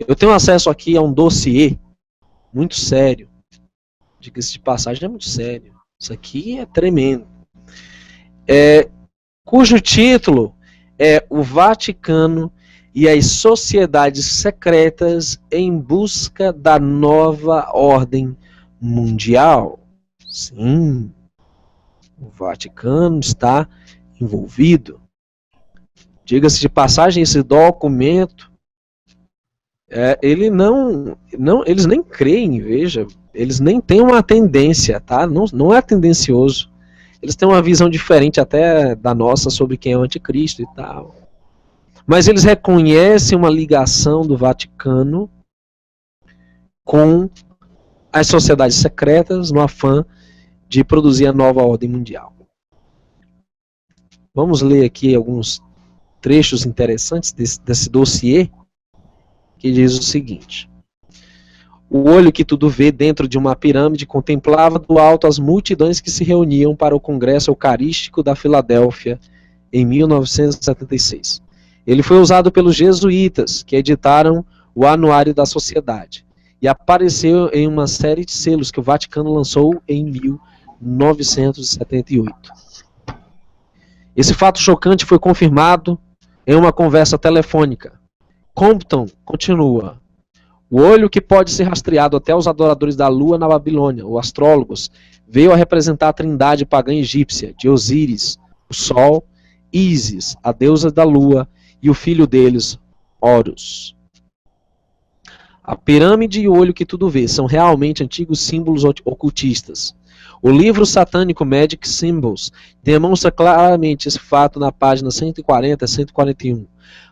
Eu tenho acesso aqui a um dossiê muito sério. Diga-se de passagem, é muito sério. Isso aqui é tremendo. Cujo título é O Vaticano e as Sociedades Secretas em Busca da Nova Ordem Mundial. Sim, o Vaticano está envolvido. Diga-se de passagem, esse documento, eles nem creem, veja, eles nem têm uma tendência, tá? Não é tendencioso. Eles têm uma visão diferente até da nossa sobre quem é o anticristo e tal. Mas eles reconhecem uma ligação do Vaticano com as sociedades secretas no afã de produzir a nova ordem mundial. Vamos ler aqui alguns trechos interessantes desse dossiê, que diz o seguinte: o olho que tudo vê dentro de uma pirâmide contemplava do alto as multidões que se reuniam para o Congresso Eucarístico da Filadélfia em 1976. Ele foi usado pelos jesuítas, que editaram o Anuário da Sociedade, e apareceu em uma série de selos que o Vaticano lançou em 1978. Esse fato chocante foi confirmado em uma conversa telefônica. Compton continua: o olho que pode ser rastreado até os adoradores da lua na Babilônia, os astrólogos, veio a representar a trindade pagã egípcia de Osíris, o sol, Ísis, a deusa da lua, e o filho deles, Horus. A pirâmide e o olho que tudo vê são realmente antigos símbolos ocultistas. O livro satânico Magic Symbols demonstra claramente esse fato na página 140 a 141.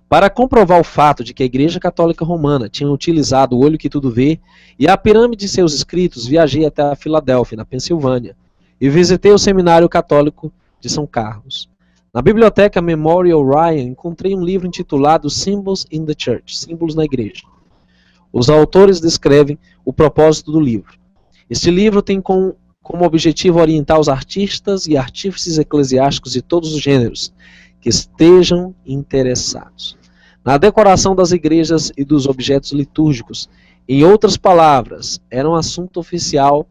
Para comprovar o fato de que a Igreja Católica Romana tinha utilizado o olho que tudo vê e a pirâmide de seus escritos, viajei até a Filadélfia, na Pensilvânia, e visitei o Seminário Católico de São Carlos. Na biblioteca Memorial Ryan, encontrei um livro intitulado Symbols in the Church, Símbolos na Igreja. Os autores descrevem o propósito do livro. Este livro tem como objetivo orientar os artistas e artífices eclesiásticos de todos os gêneros que estejam interessados na decoração das igrejas e dos objetos litúrgicos. Em outras palavras, era um assunto oficial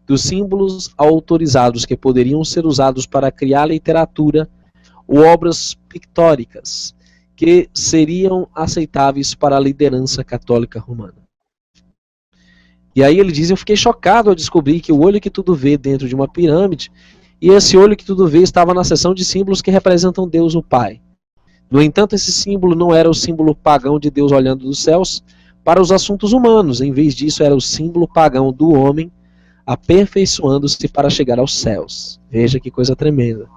dos símbolos autorizados que poderiam ser usados para criar literatura ou obras pictóricas que seriam aceitáveis para a liderança católica romana. E aí ele diz: eu fiquei chocado ao descobrir que o olho que tudo vê dentro de uma pirâmide, e esse olho que tudo vê estava na seção de símbolos que representam Deus o Pai. No entanto, esse símbolo não era o símbolo pagão de Deus olhando dos céus para os assuntos humanos. Em vez disso, era o símbolo pagão do homem aperfeiçoando-se para chegar aos céus. Veja que coisa tremenda.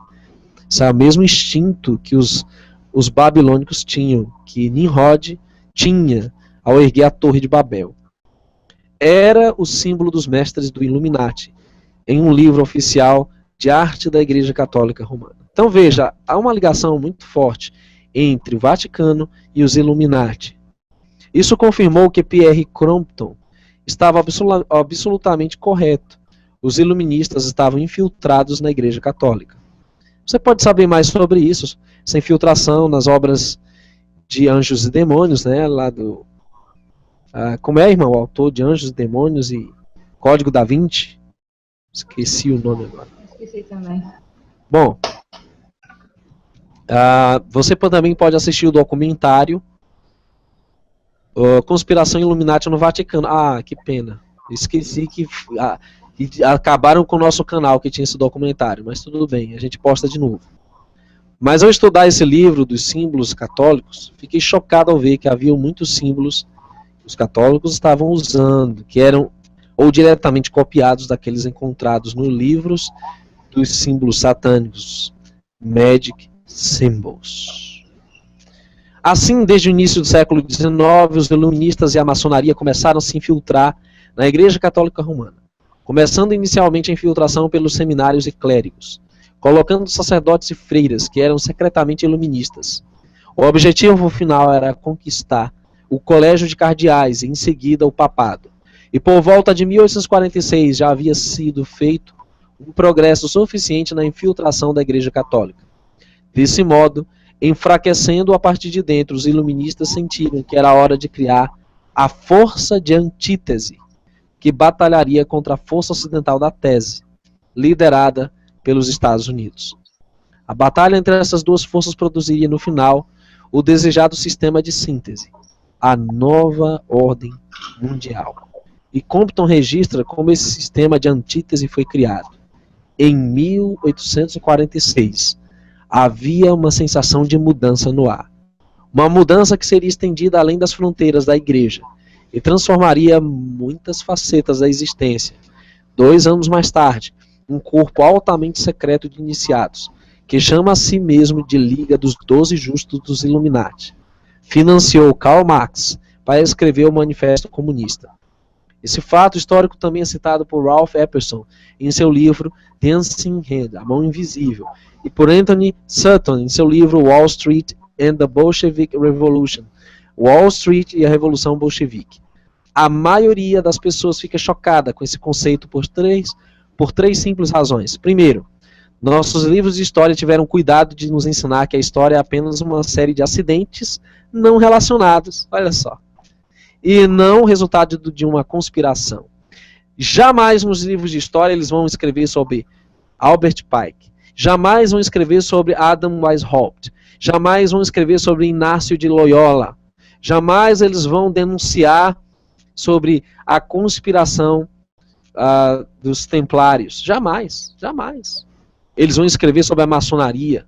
Isso é o mesmo instinto que os babilônicos tinham, que Nimrod tinha ao erguer a Torre de Babel. Era o símbolo dos mestres do Illuminati, em um livro oficial de arte da Igreja Católica Romana. Então veja, há uma ligação muito forte entre o Vaticano e os Illuminati. Isso confirmou que Pierre Crompton estava absolutamente correto. Os iluministas estavam infiltrados na Igreja Católica. Você pode saber mais sobre isso, essa infiltração nas obras de Anjos e Demônios, né, lá do... como é, irmão, o autor de Anjos e Demônios e Código da Vinci? Esqueci o nome agora. Esqueci também. Bom, você também pode assistir o documentário Conspiração Illuminati no Vaticano. Ah, que pena. Esqueci que acabaram com o nosso canal que tinha esse documentário, mas tudo bem, a gente posta de novo. Mas ao estudar esse livro dos símbolos católicos, fiquei chocado ao ver que havia muitos símbolos que os católicos estavam usando, que eram ou diretamente copiados daqueles encontrados nos livros dos símbolos satânicos, Magic Symbols. Assim, desde o início do século XIX, os iluministas e a maçonaria começaram a se infiltrar na Igreja Católica Romana, começando inicialmente a infiltração pelos seminários e clérigos, colocando sacerdotes e freiras que eram secretamente iluministas. O objetivo final era conquistar o colégio de cardeais e em seguida o papado. E por volta de 1846 já havia sido feito um progresso suficiente na infiltração da Igreja Católica. Desse modo, enfraquecendo a partir de dentro, os iluministas sentiram que era hora de criar a força de antítese, que batalharia contra a força ocidental da tese, liderada pelos Estados Unidos. A batalha entre essas duas forças produziria, no final, o desejado sistema de síntese, a nova ordem mundial. E Compton registra como esse sistema de antítese foi criado. Em 1846, havia uma sensação de mudança no ar. Uma mudança que seria estendida além das fronteiras da igreja e transformaria muitas facetas da existência. 2 anos mais tarde, um corpo altamente secreto de iniciados, que chama a si mesmo de Liga dos 12 Justos dos Illuminati, financiou Karl Marx para escrever o Manifesto Comunista. Esse fato histórico também é citado por Ralph Epperson em seu livro The Unseen Hand, A Mão Invisível, e por Anthony Sutton em seu livro Wall Street and the Bolshevik Revolution, Wall Street e a Revolução Bolchevique. A maioria das pessoas fica chocada com esse conceito por três simples razões. Primeiro, nossos livros de história tiveram cuidado de nos ensinar que a história é apenas uma série de acidentes não relacionados, olha só, e não o resultado de uma conspiração. Jamais nos livros de história eles vão escrever sobre Albert Pike, jamais vão escrever sobre Adam Weishaupt, jamais vão escrever sobre Inácio de Loyola, jamais eles vão denunciar sobre a conspiração dos templários, jamais, jamais. Eles vão escrever sobre a maçonaria,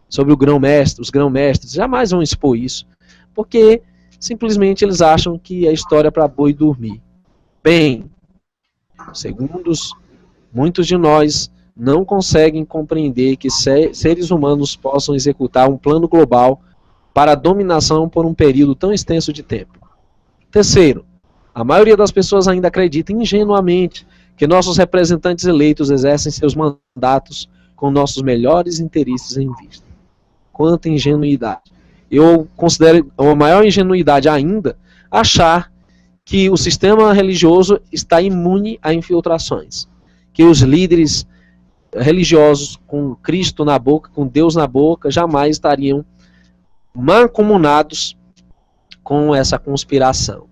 sobre o grão-mestre, os grão-mestres, jamais vão expor isso, porque simplesmente eles acham que é história para boi dormir. Bem, segundo muitos de nós não conseguem compreender que seres humanos possam executar um plano global para a dominação por um período tão extenso de tempo. Terceiro, a maioria das pessoas ainda acredita ingenuamente que nossos representantes eleitos exercem seus mandatos com nossos melhores interesses em vista. Quanta ingenuidade. Eu considero uma maior ingenuidade ainda achar que o sistema religioso está imune a infiltrações, que os líderes religiosos com Cristo na boca, com Deus na boca, jamais estariam mancomunados com essa conspiração.